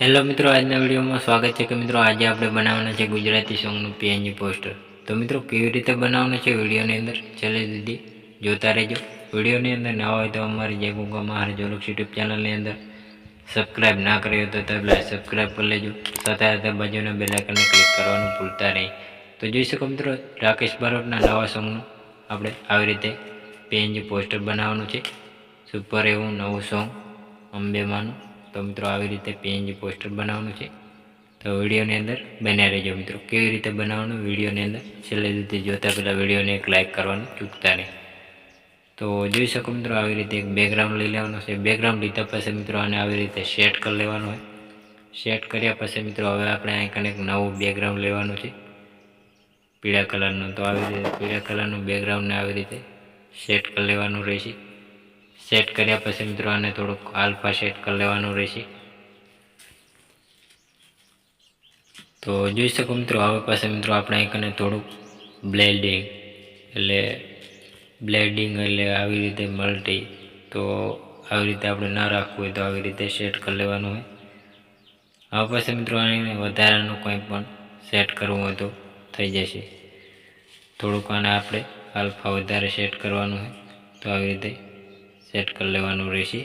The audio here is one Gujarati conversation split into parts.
હેલો મિત્રો, આજના વિડીયોમાં સ્વાગત છે કે મિત્રો આજે આપણે બનાવવાના છે ગુજરાતી સોંગનું પીએનજી પોસ્ટર। તો મિત્રો કેવી રીતે બનાવવાનું છે વિડીયોની અંદર ચલી દીધી જોતા રહેજો। વિડીયોની અંદર નવા હોય તો અમારી જય ગંગા મહારાજ જોલક્ષ યુટ્યુબ ચેનલની અંદર સબસ્ક્રાઈબ ના કર્યો તો પહેલાં સબસ્ક્રાઈબ કરી લેજો, સાથે સાથે બાજુના બેલ આઇકનને ક્લિક કરવાનું ભૂલતા નહીં। તો જોઈ શકો મિત્રો, રાકેશ બારોટના નવા સોંગનું આપણે આવી રીતે પીએનજી પોસ્ટર બનાવવાનું છે। સુપર એવું નવું સોંગ અંબેમાનું। તો મિત્રો આવી રીતે પીએનજી પોસ્ટર બનાવવાનું છે, તો વિડીયોની અંદર બન્યા રહેજો મિત્રો। કેવી રીતે બનાવવાનું વિડીયોની અંદર છેલ્લે સુધી જોતા પહેલાં વિડીયોને એક લાઇક કરવાનું ચૂકતા નહીં। તો જોઈ શકો મિત્રો, આવી રીતે એક બેકગ્રાઉન્ડ લઈ લેવાનું છે। બેકગ્રાઉન્ડ લીધા પછી મિત્રો આને આવી રીતે સેટ કરી લેવાનું હોય। સેટ કર્યા પછી મિત્રો હવે આપણે અહીં એક નવું બેકગ્રાઉન્ડ લેવાનું છે પીળા કલરનું। તો આવી રીતે પીળા કલરનું બેકગ્રાઉન્ડને આવી રીતે સેટ કરી લેવાનું રહેશે। સેટ કર્યા પછી મિત્રો આને થોડુંક આલ્ફા સેટ કરી લેવાનું રહેશે। તો જોઈ શકો મિત્રો, હવે પાસે મિત્રો આપણે અહીં થોડુંક બ્લેન્ડિંગ એટલે આવી રીતે મલ્ટી, તો આવી રીતે આપણે ના રાખવું હોય તો આવી રીતે સેટ કરી લેવાનું હોય। હવે પછી મિત્રો આને વધારાનું કંઈ પણ સેટ કરવું હોય તો થઈ જશે। થોડુંક આને આપણે આલ્ફા વધારે સેટ કરવાનું હોય તો આવી રીતે સેટ કરી લેવાનું રહેશે।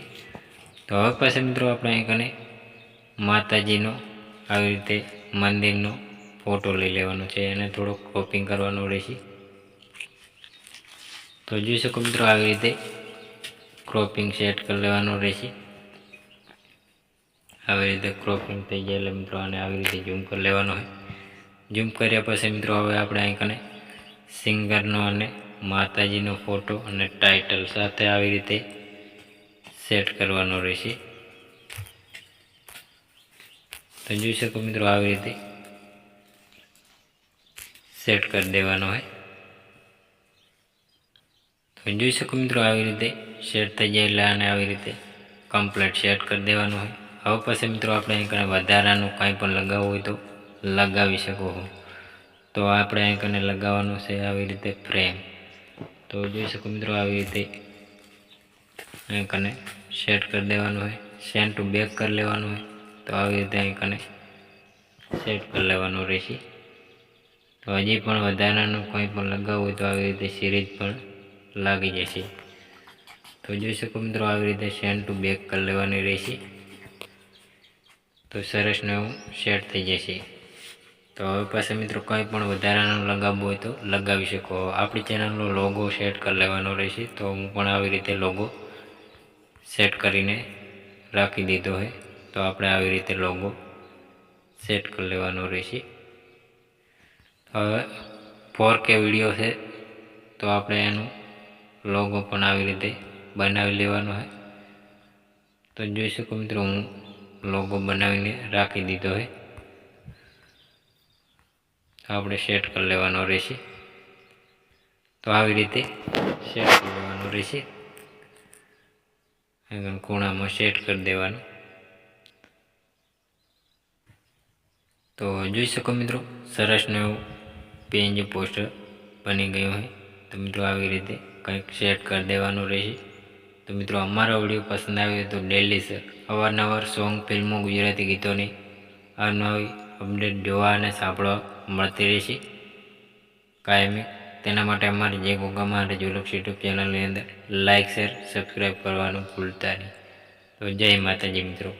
તો હવે પછી મિત્રો આપણે અહીં માતાજીનો આવી રીતે મંદિરનો ફોટો લઈ લેવાનો છે, એને થોડુંક ક્રોપિંગ કરવાનું રહેશે। તો જોઈ શકો મિત્રો, આવી રીતે ક્રોપિંગ સેટ કરી લેવાનું રહેશે। આવી રીતે ક્રોપિંગ થઈ જાય એટલે મિત્રો આને આવી રીતે ઝૂમ કરી લેવાનું હોય। ઝૂમ કર્યા પછી મિત્રો હવે આપણે અહીં સિંગરનો અને માતાજીનો ફોટો અને ટાઇટલ સાથે આવી રીતે સેટ કરવાનો રહેશે। તો જોઈ શકો મિત્રો, આવી રીતે સેટ કરી દેવાનો હોય। તો જોઈ શકો મિત્રો, આવી રીતે સેટ થઈ જાય એટલે આને આવી રીતે કમ્પ્લીટ સેટ કરી દેવાનું હોય। હવે પછી મિત્રો આપણે અહીં વધારાનું કંઈ પણ લગાવવું હોય તો લગાવી શકો છો। તો આપણે અહીં લગાવવાનું છે આવી રીતે ફ્રેમ। તો જોઈ શકો મિત્રો, આવી રીતે અહીં સેટ કરી દેવાનું હોય। સેન્ટ ટુ બેક કરી લેવાનું હોય તો આવી રીતે અહીં સેટ કરી લેવાનું રહેશે। તો હજી પણ વધારાનું કંઈ પણ લગાવવું હોય તો આવી રીતે સિરીઝ પણ લાગી જશે। તો જોઈ શકો મિત્રો, આવી રીતે સેન્ટ ટુ બેક કરી લેવાની રહેશે, તો સરસને એવું સેટ થઈ જશે। તો હવે પાસે મિત્રો કંઈ પણ વધારાનું લગાવવું હોય તો લગાવી શકો। આપણી ચેનલનો લોગો સેટ કરી લેવાનો રહેશે। તો હું પણ આવી રીતે લોગો સેટ કરીને રાખી દીધો હોય, તો આપણે આવી રીતે લોગો સેટ કરી લેવાનો રહેશે। હવે 4K વિડીયો છે તો આપણે એનું લોગો પણ આવી રીતે બનાવી લેવાનો હોય। તો જોઈ શકો મિત્રો, હું લોગો બનાવીને રાખી દીધો હોય, તો આપણે સેટ કરી લેવાનો રહેશે। તો આવી રીતે સેટ કરી લેવાનું રહેશે, ખૂણામાં સેટ કરી દેવાનું। તો જોઈ શકો મિત્રો, સરસનું એવું પીએનજી પોસ્ટર બની ગયું હોય। તો મિત્રો આવી રીતે કંઈક સેટ કરી દેવાનું રહેશે। તો મિત્રો અમારો વિડીયો પસંદ આવ્યો તો ડેલી અવારનવાર સોંગ, ફિલ્મો, ગુજરાતી ગીતોની અવનવી અપડેટ જોવા અને સાંભળવા મળતી રહેશે કાયમી। તેના માટે અમારી જય ગંગા મહારાજ જોલક્ષ યુટ્યુબ ચેનલની અંદર લાઇક, શેર, સબસ્ક્રાઈબ કરવાનું ભૂલતા નહીં। તો જય માતાજી મિત્રો।